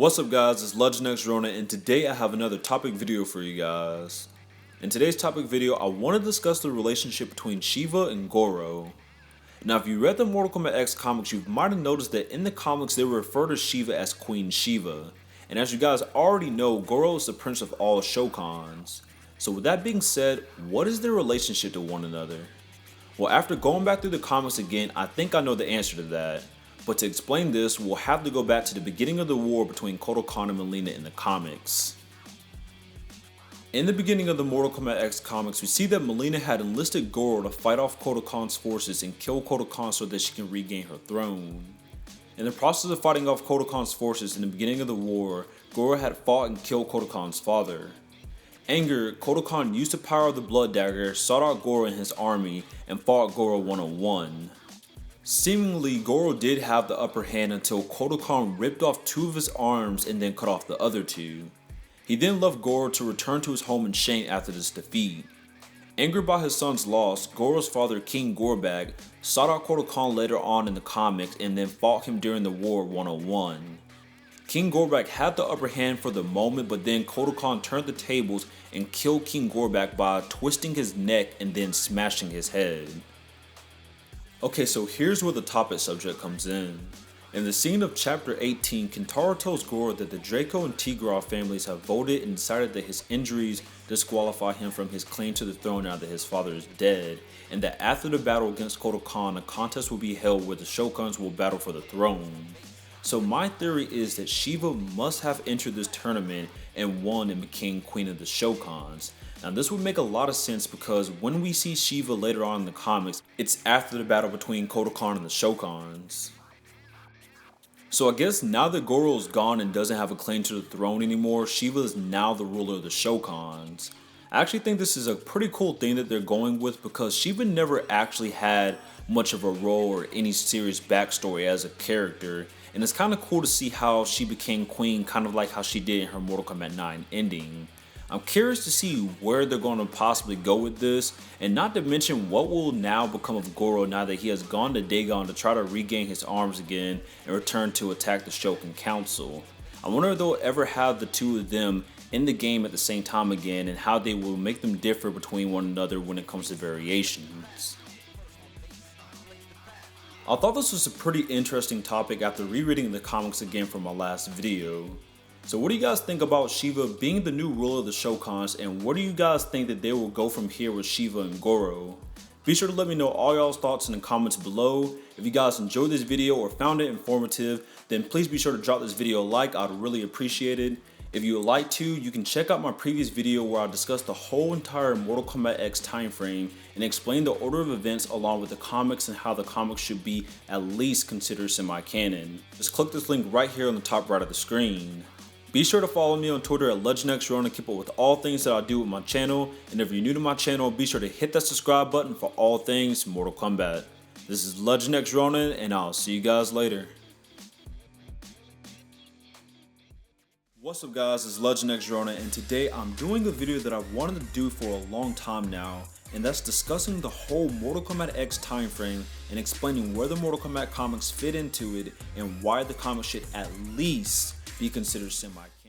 What's up guys, it's Legend X Rona, and today I have another topic video for you guys. In today's topic video, I want to discuss the relationship between Sheeva and Goro. Now if you read the Mortal Kombat X comics, you might have noticed that in the comics they refer to Sheeva as Queen Sheeva. And as you guys already know, Goro is the prince of all Shokans. So with that being said, what is their relationship to one another? Well, after going back through the comics again, I think I know the answer to that. But to explain this, we'll have to go back to the beginning of the war between Shokans and Mileena in the comics. In the beginning of the Mortal Kombat X comics, we see that Mileena had enlisted Goro to fight off Shokans' forces and kill Shokans so that she can regain her throne. In the process of fighting off Shokans' forces in the beginning of the war, Goro had fought and killed Shokans' father. Angered, Shokan used the power of the Blood Dagger, sought out Goro and his army, and fought Goro one-on-one. Seemingly, Goro did have the upper hand until Shokan ripped off two of his arms and then cut off the other two. He then left Goro to return to his home in Shane after this defeat. Angered by his son's loss, Goro's father King Gorbag sought out Shokan later on in the comics and then fought him during the war one-on-one. King Gorbag had the upper hand for the moment, but then Shokan turned the tables and killed King Gorbag by twisting his neck and then smashing his head. Okay, so here's where the topic subject comes in. In the scene of chapter 18, Kintaro tells Goro that the Draco and Tigra families have voted and decided that his injuries disqualify him from his claim to the throne now that his father is dead, and that after the battle against Shokan, a contest will be held where the Shokans will battle for the throne. So my theory is that Sheeva must have entered this tournament and won and became Queen of the Shokans. Now this would make a lot of sense because when we see Sheeva later on in the comics, it's after the battle between Shokan and the Shokans. So I guess now that Goro is gone and doesn't have a claim to the throne anymore, Sheeva is now the ruler of the Shokans. I actually think this is a pretty cool thing that they're going with because Sheeva never actually had much of a role or any serious backstory as a character, and it's kind of cool to see how she became queen, kind of like how she did in her Mortal Kombat 9 ending. I'm curious to see where they're going to possibly go with this, and not to mention what will now become of Goro now that he has gone to Dagon to try to regain his arms again and return to attack the Shokan Council. I wonder if they'll ever have the two of them in the game at the same time again and how they will make them differ between one another when it comes to variations. I thought this was a pretty interesting topic after rereading the comics again from my last video. So what do you guys think about Sheeva being the new ruler of the Shokans, and where do you guys think that they will go from here with Sheeva and Goro? Be sure to let me know all y'all's thoughts in the comments below. If you guys enjoyed this video or found it informative, then please be sure to drop this video a like, I'd really appreciate it. If you would like to, you can check out my previous video where I discussed the whole entire Mortal Kombat X time frame and explain the order of events along with the comics and how the comics should be at least considered semi-canon. Just click this link right here on the top right of the screen. Be sure to follow me on Twitter at LegendXRona to keep up with all things that I do with my channel, and if you're new to my channel, be sure to hit that subscribe button for all things Mortal Kombat. This is LegendXRona, and I'll see you guys later. What's up guys, it's LegendXRona, and today I'm doing a video that I've wanted to do for a long time now, and that's discussing the whole Mortal Kombat X time frame and explaining where the Mortal Kombat comics fit into it and why the comics should at least be considered semi-canon.